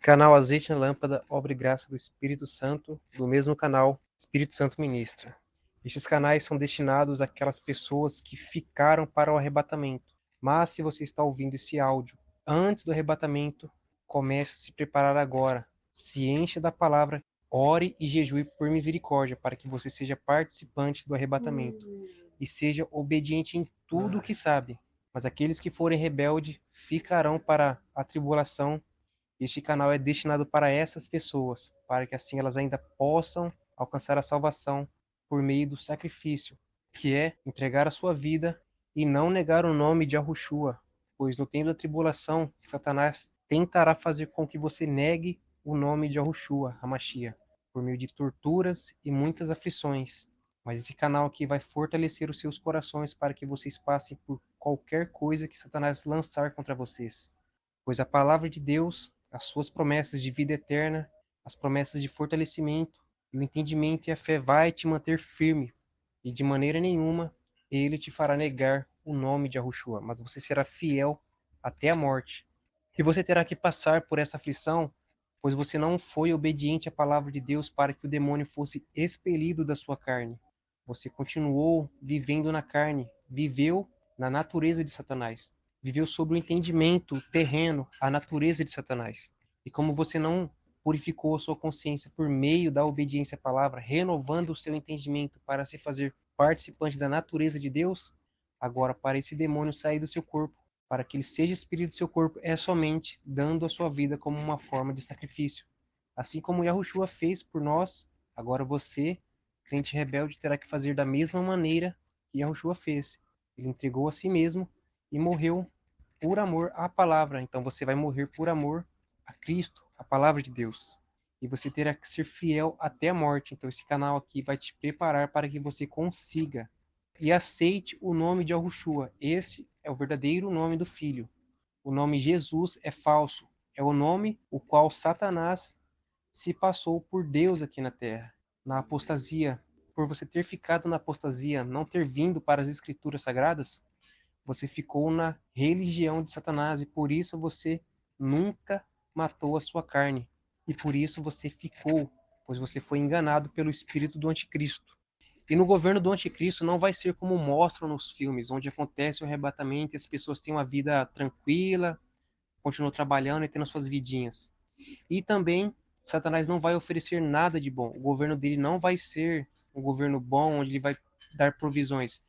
Canal Azeite na Lâmpada, obra e graça do Espírito Santo, do mesmo canal Espírito Santo Ministra. Estes canais são destinados àquelas pessoas que ficaram para o arrebatamento. Mas se você está ouvindo esse áudio antes do arrebatamento, comece a se preparar agora. Se encha da palavra, ore e jejue por misericórdia, para que você seja participante do arrebatamento e seja obediente em tudo o que sabe. Mas aqueles que forem rebeldes ficarão para a tribulação. Este canal é destinado para essas pessoas, para que assim elas ainda possam alcançar a salvação por meio do sacrifício, que é entregar a sua vida e não negar o nome de Yahushua, pois no tempo da tribulação, Satanás tentará fazer com que você negue o nome de Yahushua, Hamashia, por meio de torturas e muitas aflições. Mas esse canal aqui vai fortalecer os seus corações para que vocês passem por qualquer coisa que Satanás lançar contra vocês. Pois a palavra de Deus, as suas promessas de vida eterna, as promessas de fortalecimento, o entendimento e a fé vai te manter firme, e de maneira nenhuma ele te fará negar o nome de Yahushua, mas você será fiel até a morte. E você terá que passar por essa aflição, pois você não foi obediente à palavra de Deus para que o demônio fosse expelido da sua carne. Você continuou vivendo na carne, viveu na natureza de Satanás. Viveu sob o entendimento terreno, a natureza de Satanás. E como você não purificou a sua consciência por meio da obediência à palavra, renovando o seu entendimento para se fazer participante da natureza de Deus, agora para esse demônio sair do seu corpo, para que ele seja espírito do seu corpo, é somente dando a sua vida como uma forma de sacrifício. Assim como Yahushua fez por nós, agora você, crente rebelde, terá que fazer da mesma maneira que Yahushua fez. Ele entregou a si mesmo e morreu por amor à palavra. Então você vai morrer por amor a Cristo, a palavra de Deus. E você terá que ser fiel até a morte. Então esse canal aqui vai te preparar para que você consiga e aceite o nome de Yahushua. Esse é o verdadeiro nome do Filho. O nome Jesus é falso. É o nome o qual Satanás se passou por Deus aqui na terra. Na apostasia, por você ter ficado na apostasia, não ter vindo para as escrituras sagradas, você ficou na religião de Satanás e por isso você nunca matou a sua carne. E por isso você ficou, pois você foi enganado pelo espírito do anticristo. E no governo do anticristo não vai ser como mostram nos filmes, onde acontece o arrebatamento e as pessoas têm uma vida tranquila, continuam trabalhando e tendo suas vidinhas. E também Satanás não vai oferecer nada de bom. O governo dele não vai ser um governo bom, onde ele vai dar provisões.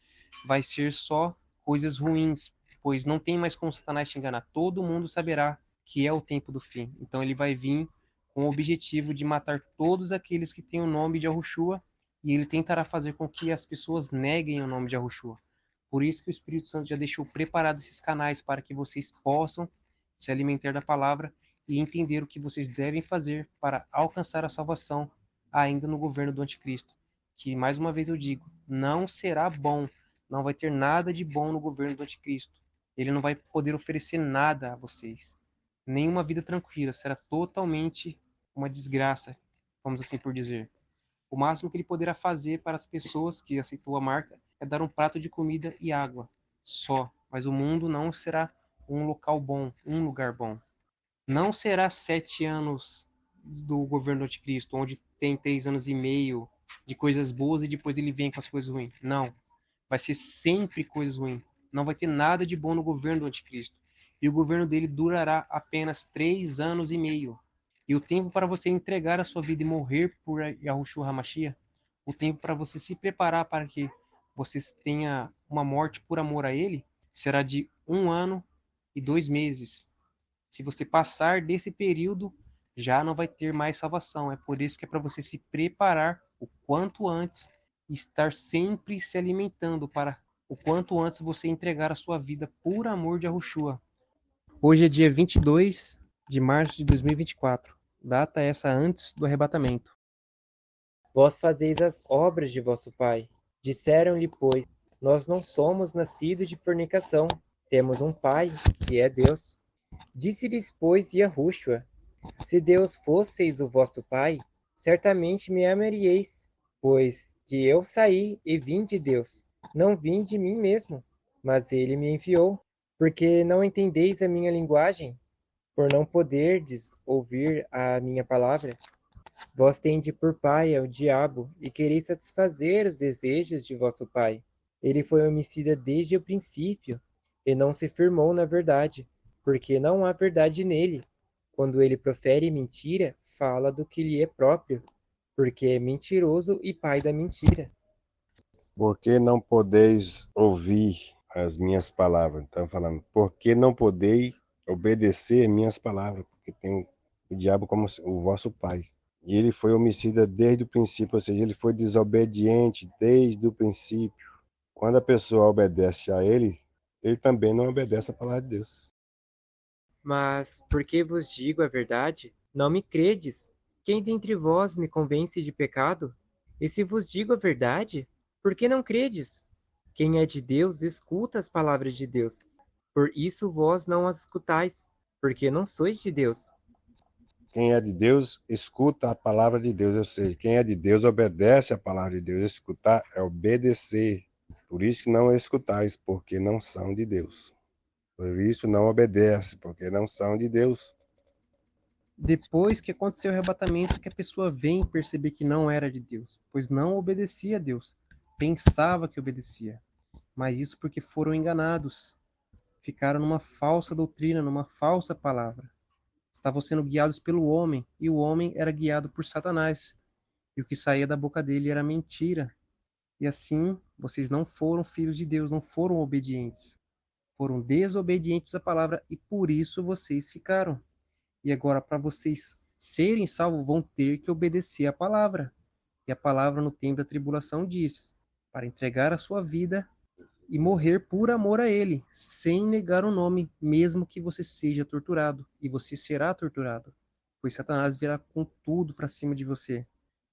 Vai ser só coisas ruins, pois não tem mais como Satanás te enganar. Todo mundo saberá que é o tempo do fim. Então ele vai vir com o objetivo de matar todos aqueles que têm o nome de Yahushua, e ele tentará fazer com que as pessoas neguem o nome de Yahushua. Por isso que o Espírito Santo já deixou preparados esses canais para que vocês possam se alimentar da palavra e entender o que vocês devem fazer para alcançar a salvação ainda no governo do anticristo. Que, mais uma vez eu digo, não será bom, não vai ter nada de bom no governo do anticristo. Ele não vai poder oferecer nada a vocês. Nenhuma vida tranquila, será totalmente uma desgraça, vamos assim por dizer. O máximo que ele poderá fazer para as pessoas que aceitou a marca é dar um prato de comida e água, só. Mas o mundo não será um local bom, um lugar bom. Não será 7 anos do governo do anticristo, onde tem 3 anos e meio de coisas boas e depois ele vem com as coisas ruins. Não. Vai ser sempre coisas ruins. Não vai ter nada de bom no governo do anticristo. E o governo dele durará apenas 3 anos e meio. E o tempo para você entregar a sua vida e morrer por Yahushua HaMashiach, o tempo para você se preparar para que você tenha uma morte por amor a ele, será de 1 ano e 2 meses. Se você passar desse período, já não vai ter mais salvação. É por isso que é para você se preparar o quanto antes e estar sempre se alimentando para o quanto antes você entregar a sua vida por amor de Yahushua. Hoje é dia 22 de março de 2024, data essa antes do arrebatamento. Vós fazeis as obras de vosso pai. Disseram-lhe, pois, nós não somos nascidos de fornicação, temos um pai, que é Deus. Disse-lhes, pois, Yahushua, se Deus fosseis o vosso pai, certamente me amaríeis, pois que eu saí e vim de Deus, não vim de mim mesmo, mas ele me enviou. Porque não entendeis a minha linguagem? por não poderdes ouvir a minha palavra. Vós tendes por pai ao diabo, e quereis satisfazer os desejos de vosso pai. Ele foi homicida desde o princípio, e não se firmou na verdade, porque não há verdade nele. Quando ele profere mentira, fala do que lhe é próprio, porque é mentiroso e pai da mentira. Porque não podeis ouvir as minhas palavras? Então, falando, porque não podeis obedecer minhas palavras? Porque tem o diabo como o vosso pai. E ele foi homicida desde o princípio, ou seja, ele foi desobediente desde o princípio. Quando a pessoa obedece a ele, ele também não obedece a palavra de Deus. Mas, porque vos digo a verdade, não me credes. Quem dentre vós me convence de pecado? E se vos digo a verdade, por que não credes? Quem é de Deus, escuta as palavras de Deus. Por isso vós não as escutais, porque não sois de Deus. Quem é de Deus, escuta a palavra de Deus. Ou seja, quem é de Deus, obedece a palavra de Deus. Escutar é obedecer. Por isso que não escutais, porque não são de Deus. Por isso não obedece, porque não são de Deus. Depois que aconteceu o arrebatamento, que a pessoa vem perceber que não era de Deus, pois não obedecia a Deus. Pensava que obedecia, mas isso porque foram enganados. Ficaram numa falsa doutrina, numa falsa palavra. Estavam sendo guiados pelo homem, e o homem era guiado por Satanás. E o que saía da boca dele era mentira. E assim, vocês não foram filhos de Deus, não foram obedientes. Foram desobedientes à palavra e por isso vocês ficaram. E agora, para vocês serem salvos, vão ter que obedecer à palavra. E a palavra no tempo da tribulação diz: para entregar a sua vida e morrer por amor a ele, sem negar o nome, mesmo que você seja torturado. E você será torturado, pois Satanás virá com tudo para cima de você,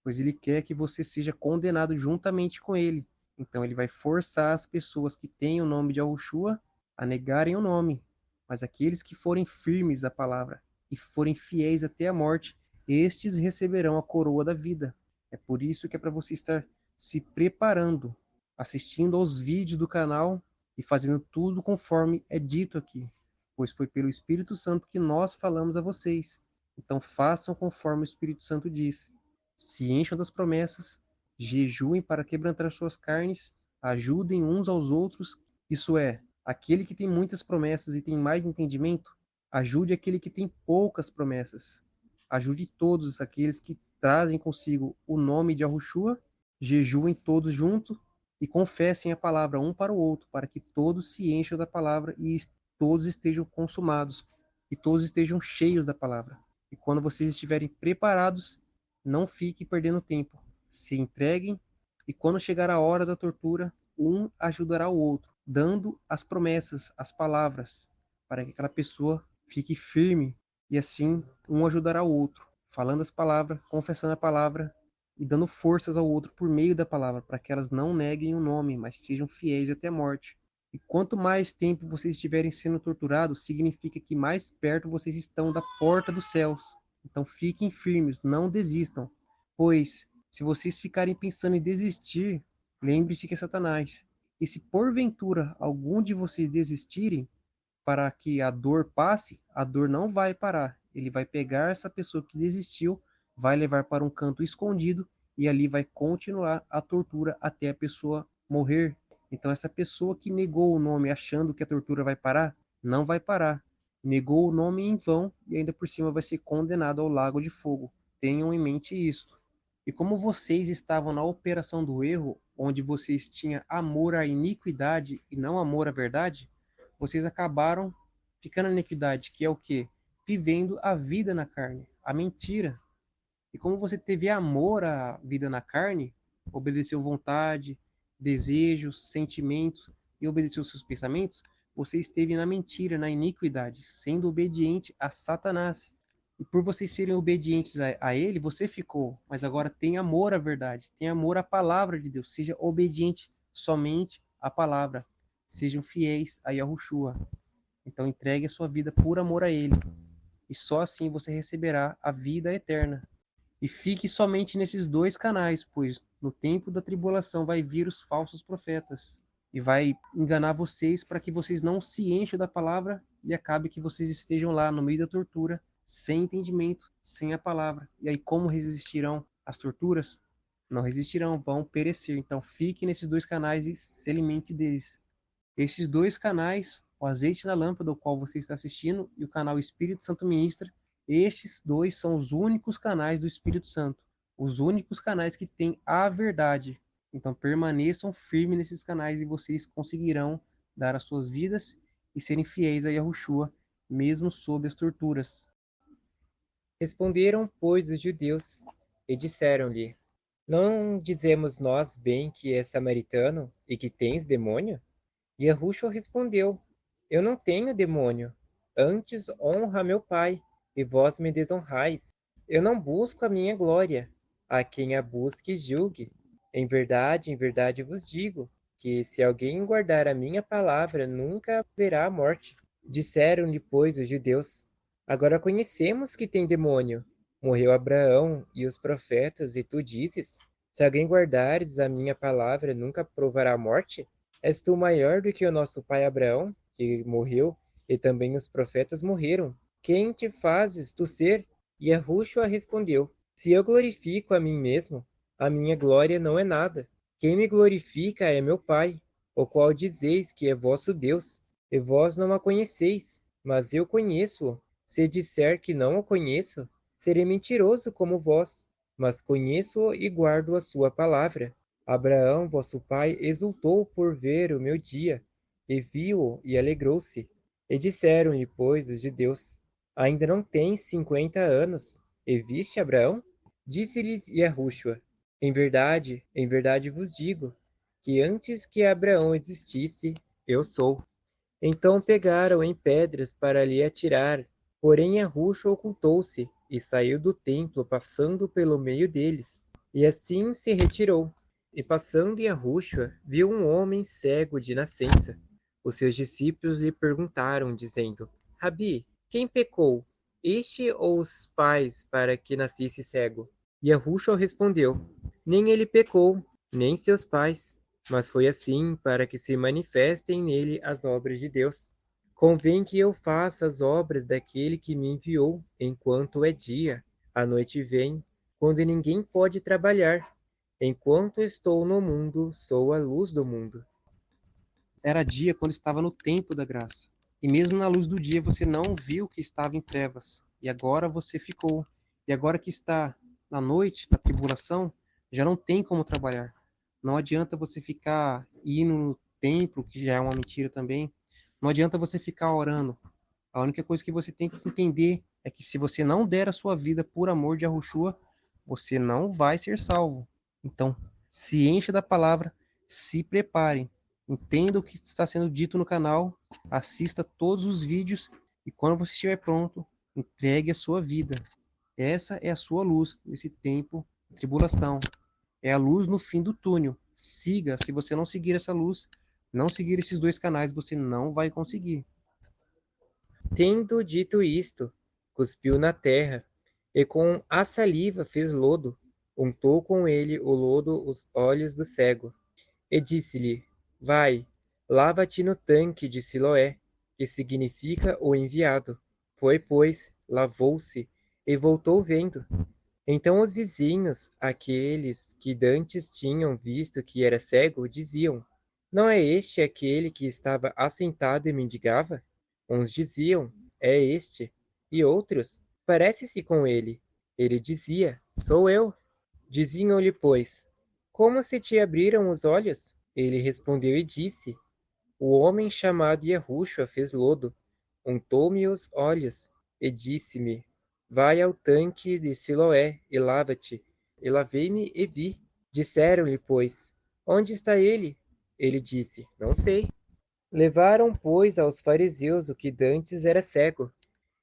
pois ele quer que você seja condenado juntamente com ele. Então ele vai forçar as pessoas que têm o nome de Yahushua a negarem o nome. Mas aqueles que forem firmes à palavra e forem fiéis até a morte, estes receberão a coroa da vida. É por isso que é para você estar se preparando, assistindo aos vídeos do canal e fazendo tudo conforme é dito aqui, pois foi pelo Espírito Santo que nós falamos a vocês. Então façam conforme o Espírito Santo diz. Se encham das promessas, jejuem para quebrantar suas carnes, ajudem uns aos outros, isso é, aquele que tem muitas promessas e tem mais entendimento, ajude aquele que tem poucas promessas. Ajude todos aqueles que trazem consigo o nome de Yahushua, jejuem todos juntos e confessem a palavra um para o outro, para que todos se encham da palavra e todos estejam consumados, e todos estejam cheios da palavra. E quando vocês estiverem preparados, não fiquem perdendo tempo. Se entreguem, e quando chegar a hora da tortura, um ajudará o outro, dando as promessas, as palavras, para que aquela pessoa fique firme, e assim um ajudará o outro, falando as palavras, confessando a palavra e dando forças ao outro por meio da palavra, para que elas não neguem o nome, mas sejam fiéis até a morte. E quanto mais tempo vocês estiverem sendo torturados, significa que mais perto vocês estão da porta dos céus. Então fiquem firmes, não desistam, pois se vocês ficarem pensando em desistir, lembre-se que é Satanás. E se porventura algum de vocês desistirem, para que a dor passe, a dor não vai parar. Ele vai pegar essa pessoa que desistiu, vai levar para um canto escondido e ali vai continuar a tortura até a pessoa morrer. Então essa pessoa que negou o nome achando que a tortura vai parar, não vai parar. Negou o nome em vão e ainda por cima vai ser condenado ao lago de fogo. Tenham em mente isto. E como vocês estavam na operação do erro, onde vocês tinham amor à iniquidade e não amor à verdade, vocês acabaram ficando na iniquidade, que é o quê? Vivendo a vida na carne, a mentira. E como você teve amor à vida na carne, obedeceu vontade, desejos, sentimentos e obedeceu seus pensamentos, você esteve na mentira, na iniquidade, sendo obediente a Satanás. E por vocês serem obedientes a ele, você ficou. Mas agora tem amor à verdade, tem amor à palavra de Deus. Seja obediente somente à palavra. Sejam fiéis a Yahushua. Então entregue a sua vida por amor a ele. E só assim você receberá a vida eterna. E fique somente nesses dois canais, pois no tempo da tribulação vai vir os falsos profetas. e vai enganar vocês para que vocês não se enchem da palavra e acabe que vocês estejam lá no meio da tortura, sem entendimento, sem a palavra. E aí como resistirão às torturas? Não resistirão, vão perecer. Então fique nesses dois canais e se alimente deles. Estes dois canais, o Azeite na Lâmpada, o qual você está assistindo, e o canal Espírito Santo Ministra, estes dois são os únicos canais do Espírito Santo, os únicos canais que têm a verdade. Então permaneçam firmes nesses canais e vocês conseguirão dar as suas vidas e serem fiéis a Yahushua, mesmo sob as torturas. Responderam, pois, os judeus, e disseram-lhe: Não dizemos nós bem que és samaritano e que tens demônio? E Yahushua respondeu: Eu não tenho demônio, antes honra meu Pai, e vós me desonrais. Eu não busco a minha glória, a quem a busque julgue. Em verdade vos digo, que se alguém guardar a minha palavra, nunca verá a morte. Disseram-lhe, pois, os judeus: Agora conhecemos que tem demônio. Morreu Abraão e os profetas, e tu dizes: Se alguém guardares a minha palavra, nunca provará a morte? És tu maior do que o nosso pai Abraão, que morreu, e também os profetas morreram? Quem te fazes tu ser? E Yahushua respondeu: Se eu glorifico a mim mesmo, a minha glória não é nada. Quem me glorifica é meu Pai, o qual dizeis que é vosso Deus. E vós não a conheceis, mas eu conheço-o. Se disser que não o conheço, serei mentiroso como vós, mas conheço-o e guardo a sua palavra. Abraão, vosso pai, exultou por ver o meu dia, e viu-o e alegrou-se. E disseram-lhe, pois, os judeus: Ainda não tens 50 anos, e viste Abraão? Disse-lhes Yahushua: em verdade vos digo, que antes que Abraão existisse, eu sou. Então pegaram em pedras para lhe atirar, porém Yahushua ocultou-se e saiu do templo, passando pelo meio deles. E assim se retirou. E passando Yahushua, viu um homem cego de nascença. Os seus discípulos lhe perguntaram, dizendo: Rabi, quem pecou, este ou os pais, para que nascesse cego? E Yahushua respondeu: Nem ele pecou, nem seus pais, mas foi assim para que se manifestem nele as obras de Deus. Convém que eu faça as obras daquele que me enviou, enquanto é dia. A noite vem, quando ninguém pode trabalhar. Enquanto estou no mundo, sou a luz do mundo. Era dia quando estava no tempo da graça. E mesmo na luz do dia você não viu que estava em trevas. E agora você ficou. E agora que está na noite, na tribulação, já não tem como trabalhar. Não adianta você ficar indo no templo, que já é uma mentira também. Não adianta você ficar orando. A única coisa que você tem que entender é que se você não der a sua vida por amor de Yahushua, você não vai ser salvo. Então, se encha da palavra, se preparem, entenda o que está sendo dito no canal, assista todos os vídeos e quando você estiver pronto, entregue a sua vida. Essa é a sua luz nesse tempo de tribulação. É a luz no fim do túnel. Siga, se você não seguir essa luz, não seguir esses dois canais, você não vai conseguir. Tendo dito isto, cuspiu na terra, e com a saliva fez lodo, untou com ele o lodo os olhos do cego, e disse-lhe: Vai, lava-te no tanque de Siloé, que significa o enviado. Foi, pois, lavou-se, e voltou vendo. Então os vizinhos, aqueles que dantes tinham visto que era cego, diziam: Não é este aquele que estava assentado e mendigava? Uns diziam: É este. E outros: Parece-se com ele. Ele dizia: Sou eu. Diziam-lhe, pois: Como se te abriram os olhos? Ele respondeu e disse: O homem chamado Yahushua fez lodo, untou-me os olhos e disse-me: Vai ao tanque de Siloé e lava-te. E lavei-me e vi. Disseram-lhe, pois: Onde está ele? Ele disse: Não sei. Levaram, pois, aos fariseus o que dantes era cego.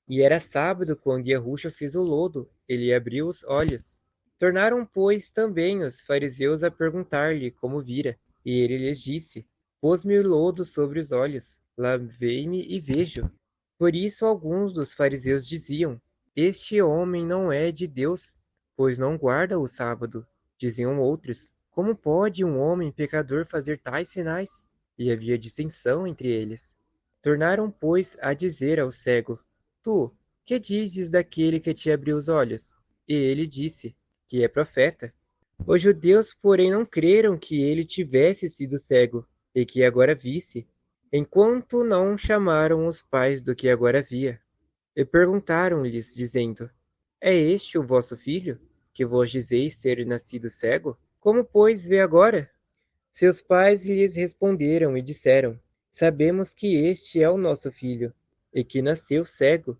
E era sábado quando Yahushua fez o lodo, ele abriu os olhos. Tornaram, pois, também os fariseus a perguntar-lhe como vira. E ele lhes disse: Pôs-me o lodo sobre os olhos, lavei-me e vejo. Por isso alguns dos fariseus diziam: Este homem não é de Deus, pois não guarda o sábado. Diziam outros: Como pode um homem pecador fazer tais sinais? e havia dissensão entre eles. Tornaram, pois, a dizer ao cego: Tu, que dizes daquele que te abriu os olhos? E ele disse: Que é profeta. Os judeus, porém, não creram que ele tivesse sido cego, e que agora visse, enquanto não chamaram os pais do que agora via. E perguntaram-lhes, dizendo: É este o vosso filho, que vos dizeis ter nascido cego? Como, pois, vê agora? Seus pais lhes responderam e disseram: Sabemos que este é o nosso filho, e que nasceu cego.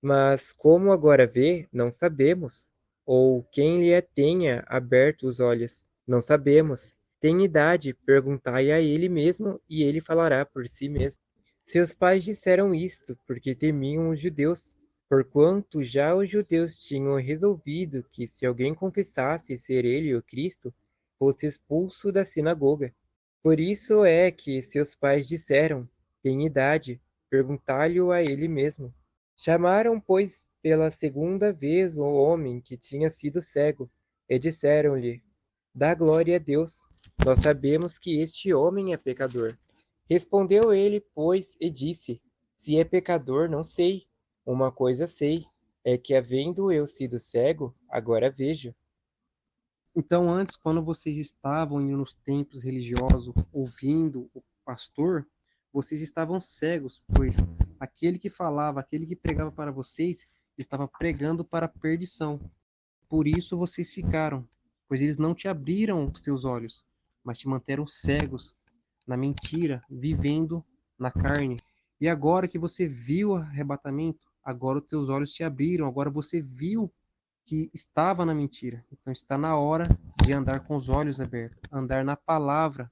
Mas como agora vê, não sabemos. Ou quem lhe tenha aberto os olhos, não sabemos. Tem idade, perguntai a ele mesmo, e ele falará por si mesmo. Seus pais disseram isto, porque temiam os judeus, porquanto já os judeus tinham resolvido que se alguém confessasse ser ele o Cristo, fosse expulso da sinagoga. Por isso é que seus pais disseram: Tem idade, perguntai-lhe a ele mesmo. Chamaram, pois, pela segunda vez o homem que tinha sido cego, e disseram-lhe: Dá glória a Deus. Nós sabemos que este homem é pecador. Respondeu ele, pois, e disse: Se é pecador, não sei. Uma coisa sei, é que havendo eu sido cego, agora vejo. Então, antes, quando vocês estavam indo nos templos religiosos, ouvindo o pastor, vocês estavam cegos, pois aquele que falava, aquele que pregava para vocês, estava pregando para a perdição. Por isso vocês ficaram, pois eles não te abriram os teus olhos, mas te manteram cegos na mentira, vivendo na carne. E agora que você viu o arrebatamento, agora os teus olhos te abriram, agora você viu que estava na mentira. Então está na hora de andar com os olhos abertos, andar na palavra,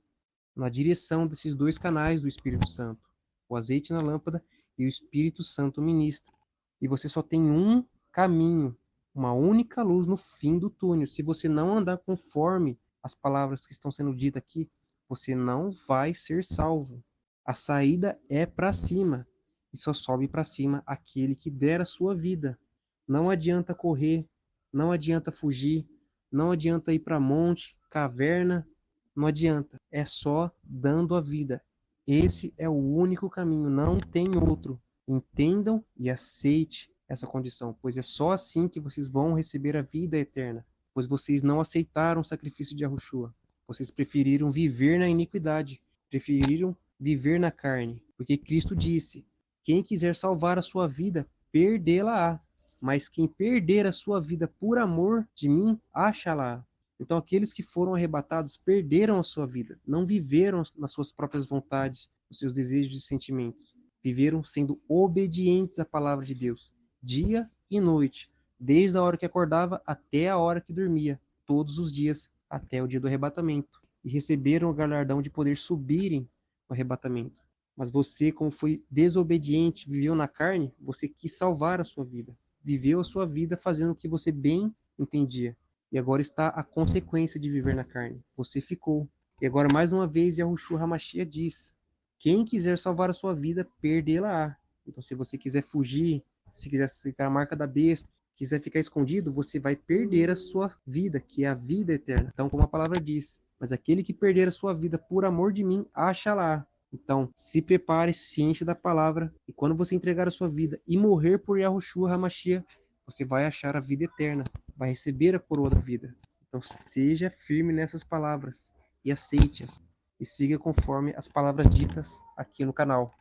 na direção desses dois canais do Espírito Santo, o azeite na lâmpada e o Espírito Santo ministra. E você só tem um caminho, uma única luz no fim do túnel. Se você não andar conforme as palavras que estão sendo ditas aqui, você não vai ser salvo. A saída é para cima, e só sobe para cima aquele que der a sua vida. Não adianta correr, não adianta fugir, não adianta ir para monte, caverna, não adianta. É só dando a vida. Esse é o único caminho, não tem outro. Entendam e aceite essa condição, pois é só assim que vocês vão receber a vida eterna. Pois vocês não aceitaram o sacrifício de Yahushua. Vocês preferiram viver na iniquidade, preferiram viver na carne, porque Cristo disse: quem quiser salvar a sua vida, perdê-la-á. Mas quem perder a sua vida por amor de mim, acha-la. Então aqueles que foram arrebatados perderam a sua vida, não viveram nas suas próprias vontades, nos seus desejos e sentimentos. Viveram sendo obedientes à palavra de Deus, dia e noite, desde a hora que acordava até a hora que dormia, todos os dias, até o dia do arrebatamento. E receberam o galardão de poder subirem no arrebatamento. Mas você, como foi desobediente, viveu na carne, você quis salvar a sua vida. Viveu a sua vida fazendo o que você bem entendia. E agora está a consequência de viver na carne. Você ficou. E agora, mais uma vez, Yahushua HaMashiach diz: quem quiser salvar a sua vida, perdê-la-á. Então, se você quiser fugir, se quiser aceitar a marca da besta, quiser ficar escondido, você vai perder a sua vida, que é a vida eterna. Então, como a palavra diz: mas aquele que perder a sua vida por amor de mim, acha-la. Então, se prepare, se enche da palavra, e quando você entregar a sua vida e morrer por Yahushua HaMashiach, você vai achar a vida eterna, vai receber a coroa da vida. Então, seja firme nessas palavras e aceite-as, e siga conforme as palavras ditas aqui no canal.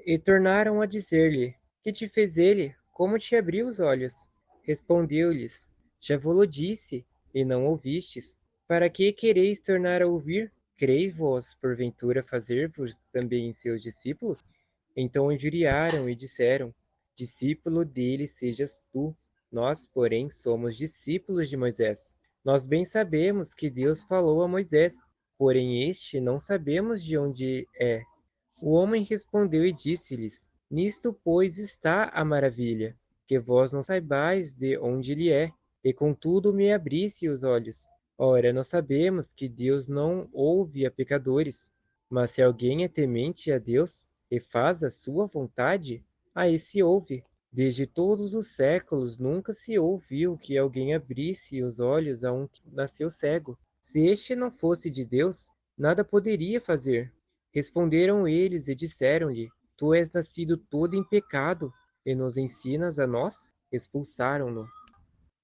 E tornaram a dizer-lhe: Que te fez ele? Como te abriu os olhos? Respondeu-lhes: Já vos disse, e não ouvistes. Para que quereis tornar a ouvir? Quereis vós, porventura, fazer-vos também seus discípulos? Então injuriaram e disseram: Discípulo dele sejas tu. Nós, porém, somos discípulos de Moisés. Nós bem sabemos que Deus falou a Moisés, porém este não sabemos de onde é. O homem respondeu e disse-lhes: Nisto, pois, está a maravilha, que vós não saibais de onde ele é, e contudo me abrisse os olhos. Ora, nós sabemos que Deus não ouve a pecadores, mas se alguém é temente a Deus e faz a sua vontade, a esse ouve. Desde todos os séculos nunca se ouviu que alguém abrisse os olhos a um que nasceu cego. Se este não fosse de Deus, nada poderia fazer. Responderam eles e disseram-lhe: Tu és nascido todo em pecado, e nos ensinas a nós? Expulsaram-no.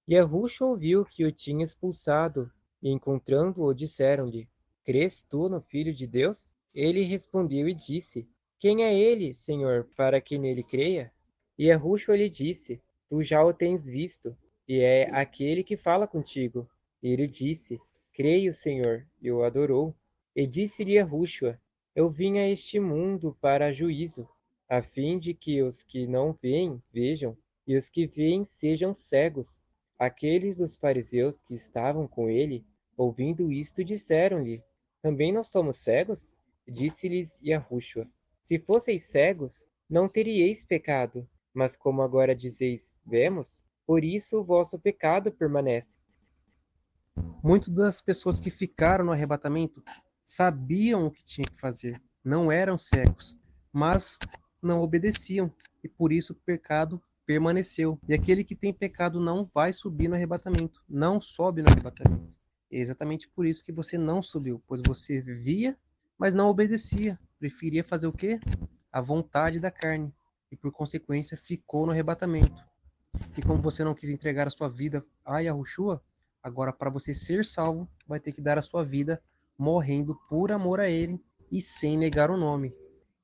E Yahushua ouviu que o tinha expulsado, e encontrando-o disseram-lhe: Crês tu no Filho de Deus? Ele respondeu e disse: Quem é ele, Senhor, para que nele creia? E Yahushua lhe disse: Tu já o tens visto, e é aquele que fala contigo. E ele disse: Creio, Senhor, e o adorou. E disse-lhe Yahushua: Eu vim a este mundo para juízo, a fim de que os que não veem vejam, e os que veem sejam cegos. Aqueles dos fariseus que estavam com ele, ouvindo isto, disseram-lhe: Também nós somos cegos? Disse-lhes Yahushua: Se fosseis cegos, não teríeis pecado, mas como agora dizeis: Vemos, por isso o vosso pecado permanece. Muitas das pessoas que ficaram no arrebatamento sabiam o que tinha que fazer, não eram cegos, mas não obedeciam, e por isso o pecado permaneceu. E aquele que tem pecado não vai subir no arrebatamento, não sobe no arrebatamento. É exatamente por isso que você não subiu, pois você via, mas não obedecia, preferia fazer o quê? A vontade da carne, e por consequência ficou no arrebatamento. E como você não quis entregar a sua vida a Yahushua, agora para você ser salvo, vai ter que dar a sua vida morrendo por amor a ele e sem negar o nome,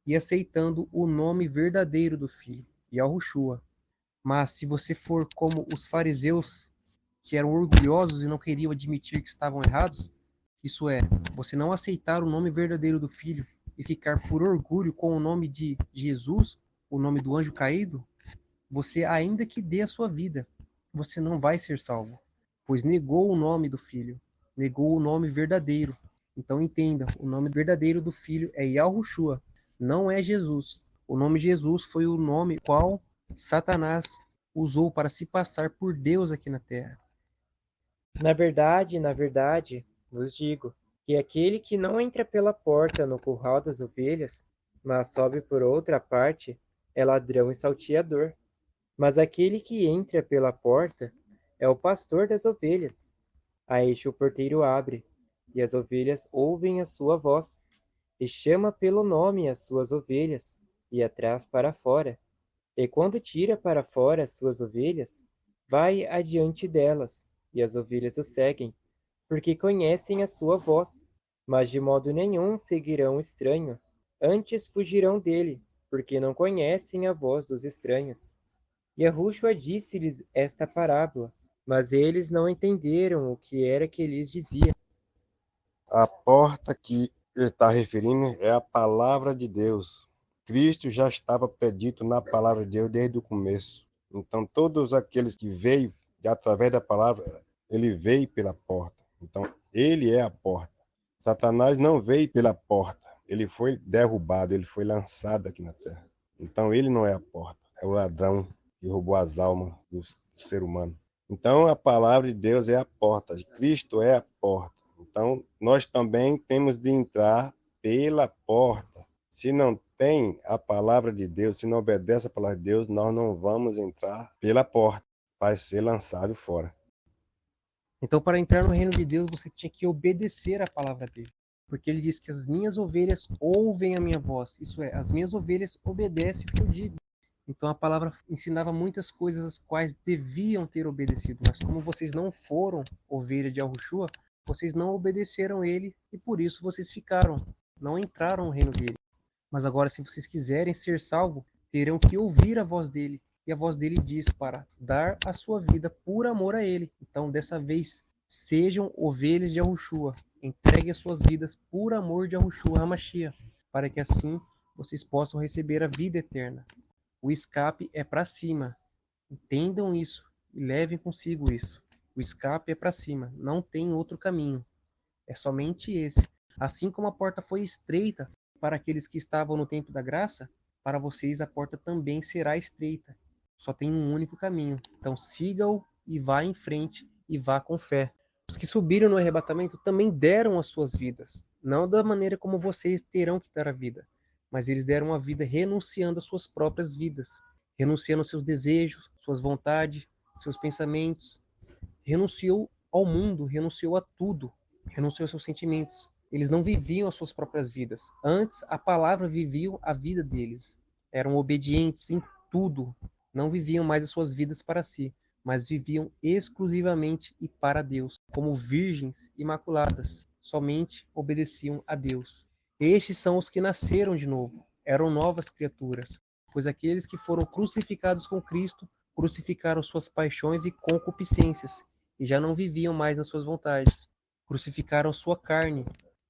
e aceitando o nome verdadeiro do Filho, Yahushua. Mas se você for como os fariseus, que eram orgulhosos e não queriam admitir que estavam errados, isso é, você não aceitar o nome verdadeiro do Filho e ficar por orgulho com o nome de Jesus, o nome do anjo caído, você, ainda que dê a sua vida, você não vai ser salvo, pois negou o nome do Filho, negou o nome verdadeiro. Então entenda, o nome verdadeiro do Filho é Yahushua, não é Jesus. O nome Jesus foi o nome qual Satanás usou para se passar por Deus aqui na terra. Na verdade, vos digo que aquele que não entra pela porta no curral das ovelhas, mas sobe por outra parte, é ladrão e salteador. Mas aquele que entra pela porta é o pastor das ovelhas. A este o porteiro abre, e as ovelhas ouvem a sua voz, e chama pelo nome as suas ovelhas, e as traz para fora. E quando tira para fora as suas ovelhas, vai adiante delas, e as ovelhas o seguem, porque conhecem a sua voz, mas de modo nenhum seguirão o estranho, antes fugirão dele, porque não conhecem a voz dos estranhos. Yahushua disse-lhes esta parábola, mas eles não entenderam o que era que lhes dizia. A porta que ele está referindo é a palavra de Deus. Cristo já estava predito na palavra de Deus desde o começo. Então, todos aqueles que veio através da palavra, ele veio pela porta. Então, ele é a porta. Satanás não veio pela porta. Ele foi derrubado, ele foi lançado aqui na terra. Então, ele não é a porta. É o ladrão que roubou as almas do ser humano. Então, a palavra de Deus é a porta. Cristo é a porta. Então, nós também temos de entrar pela porta. Se não tem a palavra de Deus, se não obedece a palavra de Deus, nós não vamos entrar pela porta. Vai ser lançado fora. Então, para entrar no reino de Deus, você tinha que obedecer a palavra dele. Porque ele diz que as minhas ovelhas ouvem a minha voz. Isso é, as minhas ovelhas obedecem o que eu digo. Então a palavra ensinava muitas coisas as quais deviam ter obedecido. Mas como vocês não foram ovelha de Yahushua, vocês não obedeceram ele e por isso vocês ficaram. Não entraram no reino dele. Mas agora, se vocês quiserem ser salvos, terão que ouvir a voz dele. E a voz dele diz para dar a sua vida por amor a ele. Então, dessa vez, sejam ovelhas de Yahushua. Entreguem as suas vidas por amor de Yahushua HaMashiach, para que assim vocês possam receber a vida eterna. O escape é para cima. Entendam isso e levem consigo isso. O escape é para cima. Não tem outro caminho. É somente esse. Assim como a porta foi estreita para aqueles que estavam no tempo da graça, para vocês a porta também será estreita. Só tem um único caminho. Então siga-o e vá em frente e vá com fé. Os que subiram no arrebatamento também deram as suas vidas. Não da maneira como vocês terão que dar a vida, mas eles deram a vida renunciando às suas próprias vidas, renunciando aos seus desejos, suas vontades, seus pensamentos, renunciou ao mundo, renunciou a tudo, renunciou aos seus sentimentos, Eles não viviam as suas próprias vidas. Antes, a palavra vivia a vida deles. Eram obedientes em tudo. Não viviam mais as suas vidas para si, mas viviam exclusivamente e para Deus, como virgens imaculadas. Somente obedeciam a Deus. Estes são os que nasceram de novo. Eram novas criaturas, pois aqueles que foram crucificados com Cristo crucificaram suas paixões e concupiscências, e já não viviam mais nas suas vontades. Crucificaram sua carne,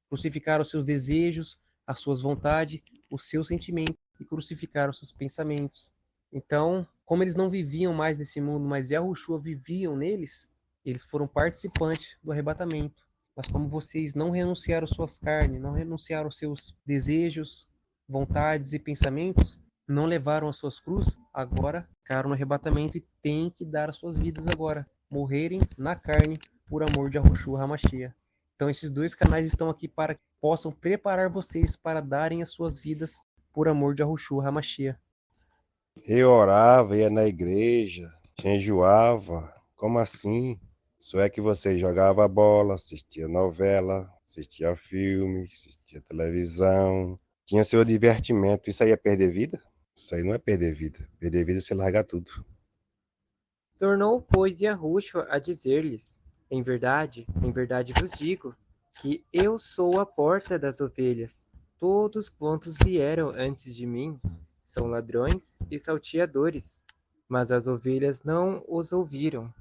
crucificaram seus desejos, as suas vontades, os seus sentimentos, e crucificaram seus pensamentos. Então, como eles não viviam mais nesse mundo, mas Yahushua viviam neles, eles foram participantes do arrebatamento. Mas como vocês não renunciaram suas carnes, não renunciaram seus desejos, vontades e pensamentos, não levaram as suas cruzes, agora ficaram no arrebatamento e têm que dar as suas vidas agora, morrerem na carne por amor de Yahushua HaMashiach. Então esses dois canais estão aqui para que possam preparar vocês para darem as suas vidas por amor de Yahushua HaMashiach. Eu orava, ia na igreja, enjoava. Como assim? Isso é que você jogava bola, assistia novela, assistia filme, assistia televisão. Tinha seu divertimento. Isso aí é perder vida? Isso aí não é perder vida. Perder vida é você largar tudo. Tornou, pois, Yahushua a dizer-lhes: em verdade vos digo, que eu sou a porta das ovelhas. Todos quantos vieram antes de mim são ladrões e salteadores, mas as ovelhas não os ouviram.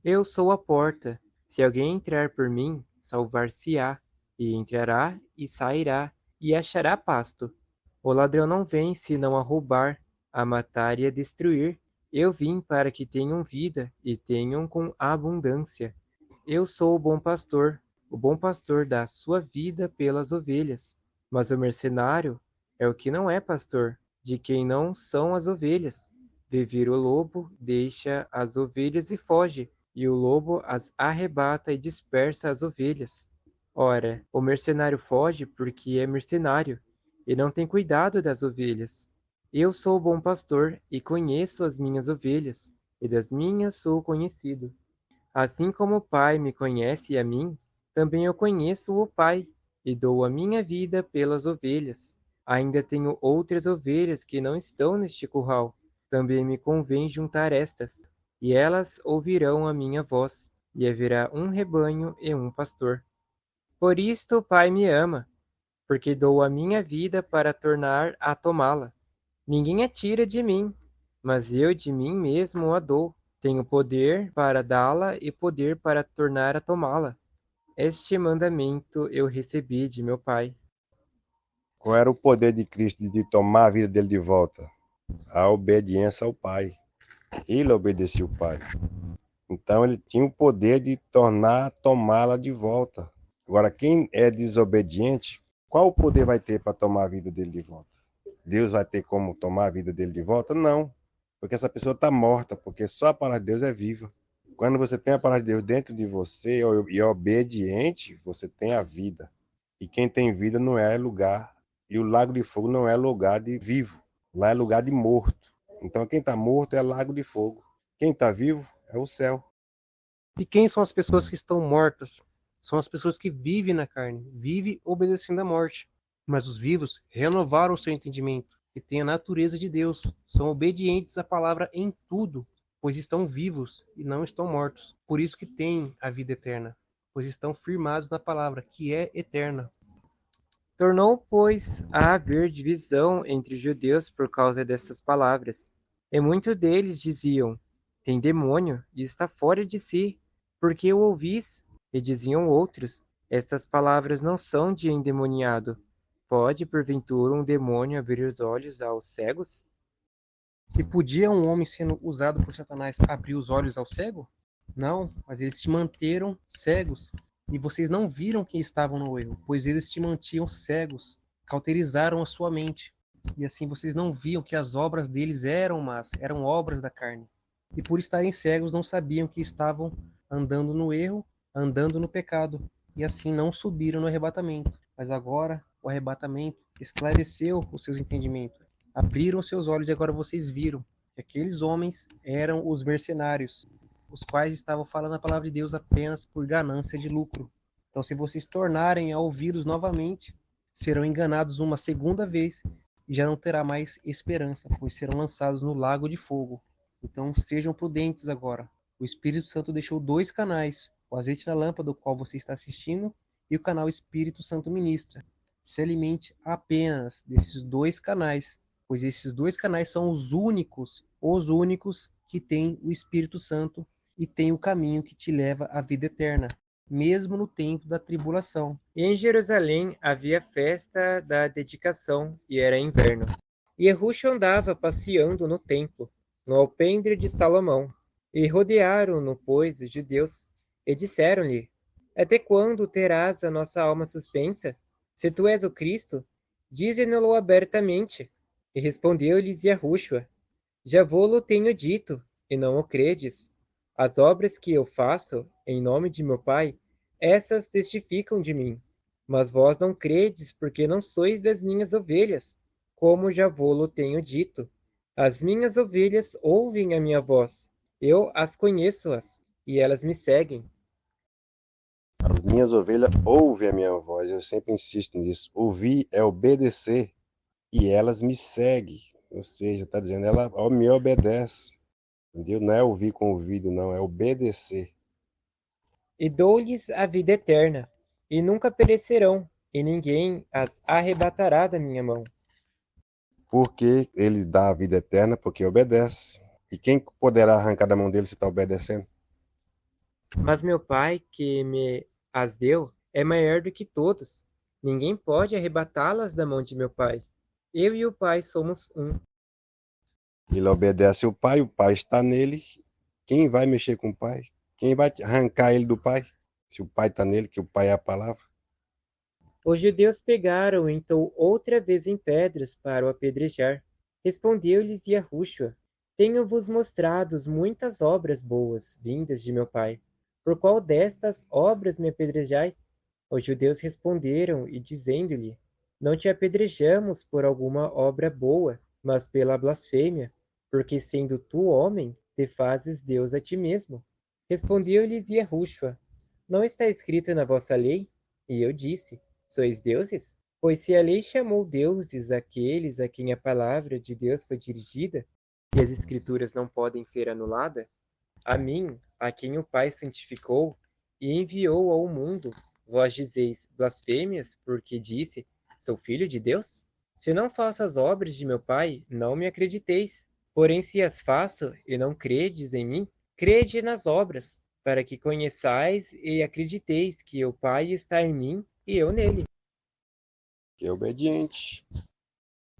Eu sou a porta. Se alguém entrar por mim, salvar-se-á, e entrará e sairá, e achará pasto. O ladrão não vem senão a roubar, a matar e a destruir. Eu vim para que tenham vida e tenham com abundância. Eu sou o bom pastor. O bom pastor dá sua vida pelas ovelhas. Mas o mercenário é o que não é pastor, de quem não são as ovelhas. Vê vir o lobo, deixa as ovelhas e foge, e o lobo as arrebata e dispersa as ovelhas. Ora, o mercenário foge porque é mercenário, e não tem cuidado das ovelhas. Eu sou o bom pastor, e conheço as minhas ovelhas, e das minhas sou conhecido. Assim como o Pai me conhece a mim, também eu conheço o Pai, e dou a minha vida pelas ovelhas. Ainda tenho outras ovelhas que não estão neste curral. Também me convém juntar estas, e elas ouvirão a minha voz, e haverá um rebanho e um pastor. Por isto o Pai me ama, porque dou a minha vida para tornar a tomá-la. Ninguém a tira de mim, mas eu de mim mesmo a dou. Tenho poder para dá-la e poder para tornar a tomá-la. Este mandamento eu recebi de meu Pai. Qual era o poder de Cristo de tomar a vida dele de volta? A obediência ao Pai. Ele obedecia o Pai. Então ele tinha o poder de tomá-la de volta. Agora, quem é desobediente, qual o poder vai ter para tomar a vida dele de volta? Deus vai ter como tomar a vida dele de volta? Não. Porque essa pessoa está morta, porque só a palavra de Deus é viva. Quando você tem a palavra de Deus dentro de você e é obediente, você tem a vida. E quem tem vida não é lugar. E o lago de fogo não é lugar de vivo. Lá é lugar de morto. Então quem está morto é lago de fogo. Quem está vivo é o céu. E quem são as pessoas que estão mortas? São as pessoas que vivem na carne, vivem obedecendo à morte. Mas os vivos renovaram o seu entendimento e têm a natureza de Deus. São obedientes à palavra em tudo, pois estão vivos e não estão mortos. Por isso que têm a vida eterna, pois estão firmados na palavra, que é eterna. Tornou, pois, a haver divisão entre os judeus por causa dessas palavras. E muitos deles diziam: tem demônio e está fora de si. Por que o ouvis? E diziam outros: estas palavras não são de endemoniado. Pode, porventura, um demônio abrir os olhos aos cegos? E podia um homem sendo usado por Satanás abrir os olhos ao cego? Não, mas eles te manteram cegos. E vocês não viram que estavam no erro, pois eles te mantinham cegos, cauterizaram a sua mente. E assim vocês não viam que as obras deles eram más, eram obras da carne. E por estarem cegos não sabiam que estavam andando no erro, andando no pecado. E assim não subiram no arrebatamento. Mas agora o arrebatamento esclareceu os seus entendimentos. Abriram seus olhos e agora vocês viram que aqueles homens eram os mercenários, os quais estavam falando a palavra de Deus apenas por ganância de lucro. Então, se vocês tornarem a ouvi-los novamente, serão enganados uma segunda vez e já não terá mais esperança, pois serão lançados no lago de fogo. Então, sejam prudentes agora. O Espírito Santo deixou 2 canais, o azeite na lâmpada do qual você está assistindo e o canal Espírito Santo Ministra. Se alimente apenas desses 2 canais, pois esses 2 canais são os únicos que têm o Espírito Santo e têm o caminho que te leva à vida eterna, mesmo no tempo da tribulação. E em Jerusalém havia festa da dedicação, e era inverno. E Yahushua andava passeando no templo, no alpendre de Salomão. E rodearam-no, pois, os judeus, e disseram-lhe: Até quando terás a nossa alma suspensa? Se tu és o Cristo, dize-no-lo abertamente. E respondeu-lhes Yahushua: Já vô-lo tenho dito, e não o credes. As obras que eu faço, em nome de meu Pai, essas testificam de mim. Mas vós não credes, porque não sois das minhas ovelhas, como já vô-lo tenho dito. As minhas ovelhas ouvem a minha voz. Eu as conheço-as, e elas me seguem. As minhas ovelhas ouvem a minha voz, eu sempre insisto nisso. Ouvir é obedecer, e elas me seguem. Ou seja, está dizendo, ela me obedece. Entendeu? Não é ouvir com o ouvido, não, é obedecer. E dou-lhes a vida eterna, e nunca perecerão, e ninguém as arrebatará da minha mão. Porque ele dá a vida eterna, porque obedece. E quem poderá arrancar da mão dele se está obedecendo? Mas meu Pai, que me as deu, é maior do que todos. Ninguém pode arrebatá-las da mão de meu Pai. Eu e o Pai somos um. Ele obedece o pai está nele. Quem vai mexer com o pai? Quem vai arrancar ele do pai? Se o pai está nele, que o pai é a palavra. Os judeus pegaram então outra vez em pedras para o apedrejar. Respondeu-lhes Yahushua: Tenho-vos mostrado muitas obras boas vindas de meu Pai. Por qual destas obras me apedrejais? Os judeus responderam e dizendo-lhe: Não te apedrejamos por alguma obra boa, mas pela blasfêmia, porque sendo tu homem, te fazes Deus a ti mesmo. Respondeu-lhes Yahushua: Não está escrito na vossa lei? E eu disse: Sois deuses? Pois se a lei chamou deuses aqueles a quem a palavra de Deus foi dirigida, e as escrituras não podem ser anuladas, a mim, a quem o Pai santificou e enviou ao mundo, vós dizeis blasfêmias, porque disse, sou filho de Deus? Se não faço as obras de meu Pai, não me acrediteis. Porém, se as faço e não credes em mim, crede nas obras, para que conheçais e acrediteis que o Pai está em mim e eu nele. Que é obediente.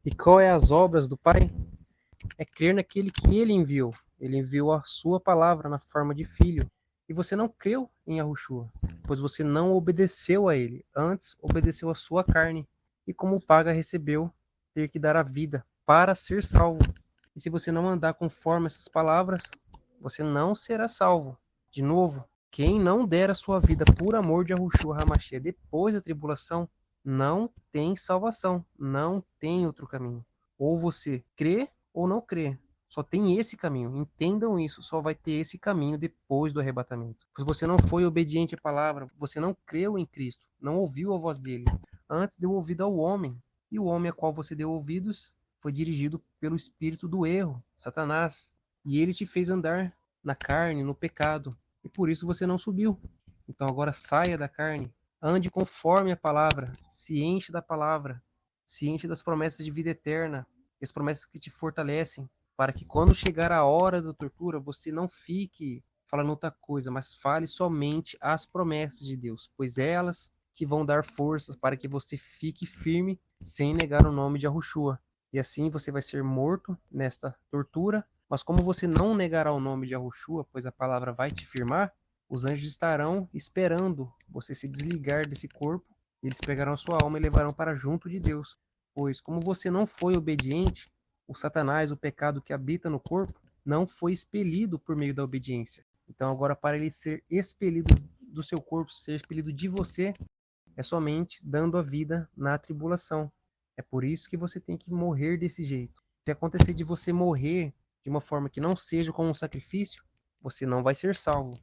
E qual é as obras do Pai? É crer naquele que ele enviou. Ele enviou a sua palavra na forma de filho. E você não creu em Yahushua, pois você não obedeceu a ele, antes obedeceu a sua carne. E como paga recebeu ter que dar a vida para ser salvo. E se você não andar conforme essas palavras, você não será salvo. De novo, quem não der a sua vida por amor de Yahushua Hamashia depois da tribulação, não tem salvação, não tem outro caminho. Ou você crê ou não crê. Só tem esse caminho. Entendam isso. Só vai ter esse caminho depois do arrebatamento. Pois você não foi obediente à palavra. Você não creu em Cristo. Não ouviu a voz dele. Antes deu ouvido ao homem. E o homem a qual você deu ouvidos foi dirigido pelo espírito do erro, Satanás. E ele te fez andar na carne, no pecado. E por isso você não subiu. Então agora saia da carne. Ande conforme a palavra. Se enche da palavra. Se enche das promessas de vida eterna. As promessas que te fortalecem, para que quando chegar a hora da tortura, você não fique falando outra coisa, mas fale somente as promessas de Deus, pois elas que vão dar forças para que você fique firme sem negar o nome de Yahushua. E assim você vai ser morto nesta tortura, mas como você não negará o nome de Yahushua, pois a palavra vai te firmar, os anjos estarão esperando você se desligar desse corpo, e eles pegarão a sua alma e levarão para junto de Deus. Pois, como você não foi obediente, o Satanás, o pecado que habita no corpo, não foi expelido por meio da obediência. Então, agora, para ele ser expelido do seu corpo, ser expelido de você, é somente dando a vida na tribulação. É por isso que você tem que morrer desse jeito. Se acontecer de você morrer de uma forma que não seja como um sacrifício, você não vai ser salvo.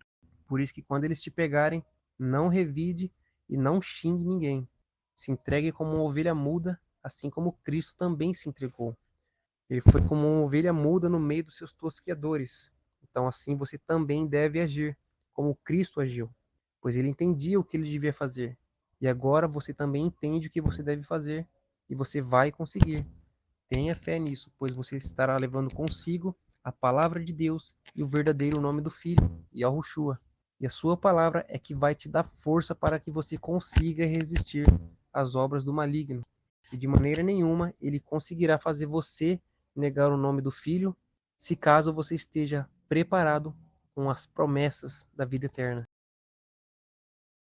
Por isso que quando eles te pegarem, não revide e não xingue ninguém. Se entregue como uma ovelha muda, assim como Cristo também se entregou. Ele foi como uma ovelha muda no meio dos seus tosqueadores. Então assim você também deve agir, como Cristo agiu, pois ele entendia o que ele devia fazer. E agora você também entende o que você deve fazer, e você vai conseguir. Tenha fé nisso, pois você estará levando consigo a palavra de Deus e o verdadeiro nome do Filho, Yahushua. E a sua palavra é que vai te dar força para que você consiga resistir às obras do maligno. E de maneira nenhuma ele conseguirá fazer você negar o nome do Filho, se caso você esteja preparado com as promessas da vida eterna.